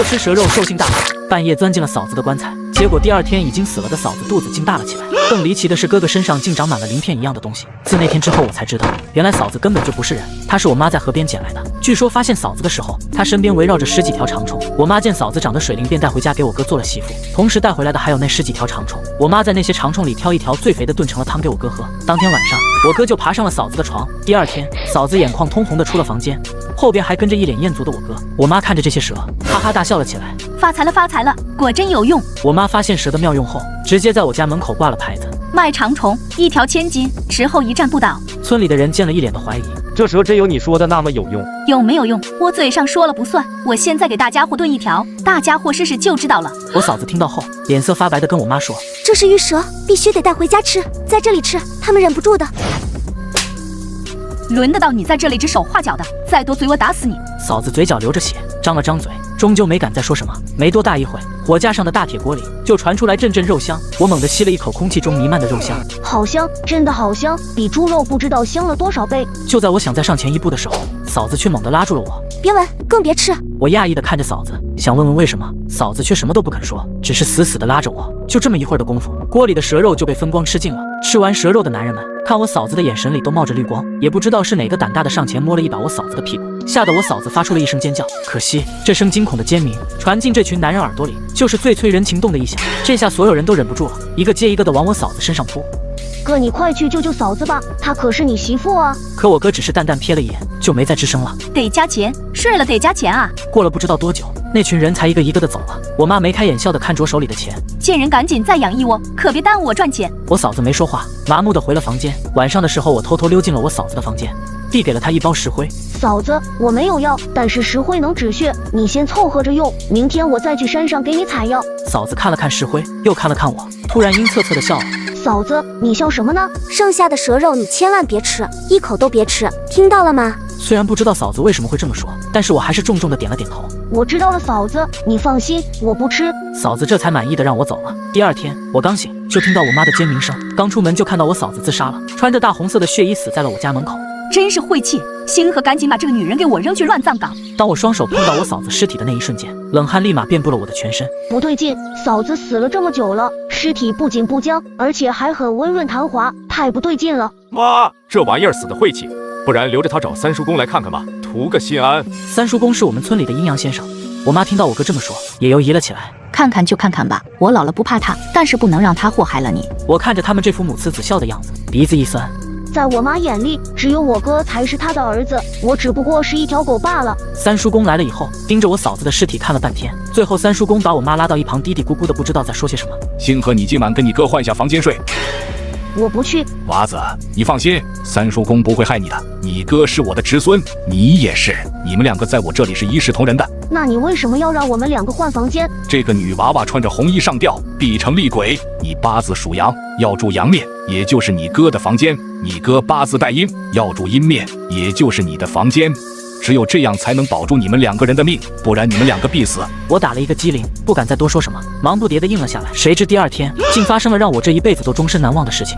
吃蛇肉，兽性大发，半夜钻进了嫂子的棺材。结果第二天已经死了的嫂子肚子竟大了起来。更离奇的是，哥哥身上竟长满了鳞片一样的东西。自那天之后，我才知道，原来嫂子根本就不是人，她是我妈在河边捡来的。据说发现嫂子的时候，她身边围绕着10几条长虫。我妈见嫂子长得水灵，便带回家给我哥做了媳妇，同时带回来的还有那10几条长虫。我妈在那些长虫里挑一条最肥的炖成了汤给我哥喝。当天晚上，我哥就爬上了嫂子的床。第二天，嫂子眼眶通红的出了房间，后边还跟着一脸艳足的我哥。我妈看着这些蛇，哈哈大笑了起来。发财了，发财了，果真有用。我妈发现蛇的妙用后，直接在我家门口挂了牌子，卖长虫1条1000金，持后1站不倒。村里的人见了一脸的怀疑，这蛇真有你说的那么有用？有没有用，我嘴上说了不算。我现在给大家伙炖1条，大家伙试试就知道了。我嫂子听到后，脸色发白的跟我妈说，这是鱼蛇，必须得带回家吃，在这里吃他们忍不住的。轮得到你在这里指手画脚的，再多嘴我打死你！嫂子嘴角流着血，张了张嘴，终究没敢再说什么。没多大一会，火架上的大铁锅里就传出来阵阵肉香。我猛地吸了一口空气中弥漫的肉香，好香，真的好香，比猪肉不知道香了多少倍。就在我想再上前一步的时候，嫂子却猛地拉住了我，别闻，更别吃。我讶异的看着嫂子，想问问为什么，嫂子却什么都不肯说，只是死死的拉着我。就这么一会儿的功夫，锅里的蛇肉就被分光吃尽了。吃完蛇肉的男人们看我嫂子的眼神里都冒着绿光，也不知道是哪个胆大的上前摸了一把我嫂子的屁股，吓得我嫂子发出了一声尖叫。可惜这声惊恐的尖鸣传进这群男人耳朵里，就是最催人情动的一响。这下所有人都忍不住了，一个接一个的往我嫂子身上扑。哥，你快去救救嫂子吧，她可是你媳妇啊！可我哥只是淡淡瞥了一眼，就没再吱声了。得加钱，睡了得加钱啊！过了不知道多久，那群人才一个一个的走了。我妈眉开眼笑的看着我手里的钱，见人赶紧再养一窝，可别耽误我赚钱。我嫂子没说话，麻木的回了房间。晚上的时候，我偷偷溜进了我嫂子的房间，递给了她一包石灰。嫂子，我没有药，但是石灰能止血，你先凑合着用，明天我再去山上给你采药。嫂子看了看石灰，又看了看我，突然阴恻恻的笑了。嫂子，你笑什么呢？剩下的蛇肉你千万别吃，一口都别吃，听到了吗？虽然不知道嫂子为什么会这么说，但是我还是重重的点了点头。我知道了，嫂子，你放心，我不吃。嫂子这才满意的让我走了。第二天我刚醒，就听到我妈的尖鸣声，刚出门就看到我嫂子自杀了，穿着大红色的血衣死在了我家门口。真是晦气，星河赶紧把这个女人给我扔去乱葬岗。当我双手碰到我嫂子尸体的那一瞬间，冷汗立马遍布了我的全身。不对劲，嫂子死了这么久了，尸体不仅不僵，而且还很温润弹滑，太不对劲了。妈，这玩意儿死的晦气，不然留着他找三叔公来看看吧，图个心安。三叔公是我们村里的阴阳先生。我妈听到我哥这么说，也犹疑了起来。看看就看看吧，我老了不怕他，但是不能让他祸害了你。我看着他们这副母慈子孝的样子，鼻子一酸。在我妈眼里，只有我哥才是她的儿子，我只不过是一条狗罢了。三叔公来了以后，盯着我嫂子的尸体看了半天，最后三叔公把我妈拉到一旁，嘀嘀咕咕的不知道在说些什么。星河，你今晚跟你哥换下房间睡。我不去。娃子，你放心，三叔公不会害你的，你哥是我的侄孙，你也是，你们两个在我这里是一视同仁的。那你为什么要让我们两个换房间？这个女娃娃穿着红衣上吊，必成厉鬼。你八字属阳，要住阳面，也就是你哥的房间；你哥八字带阴，要住阴面，也就是你的房间。只有这样才能保住你们两个人的命，不然你们两个必死。我打了一个激灵，不敢再多说什么，忙不迭地应了下来。谁知第二天竟发生了让我这一辈子都终身难忘的事情。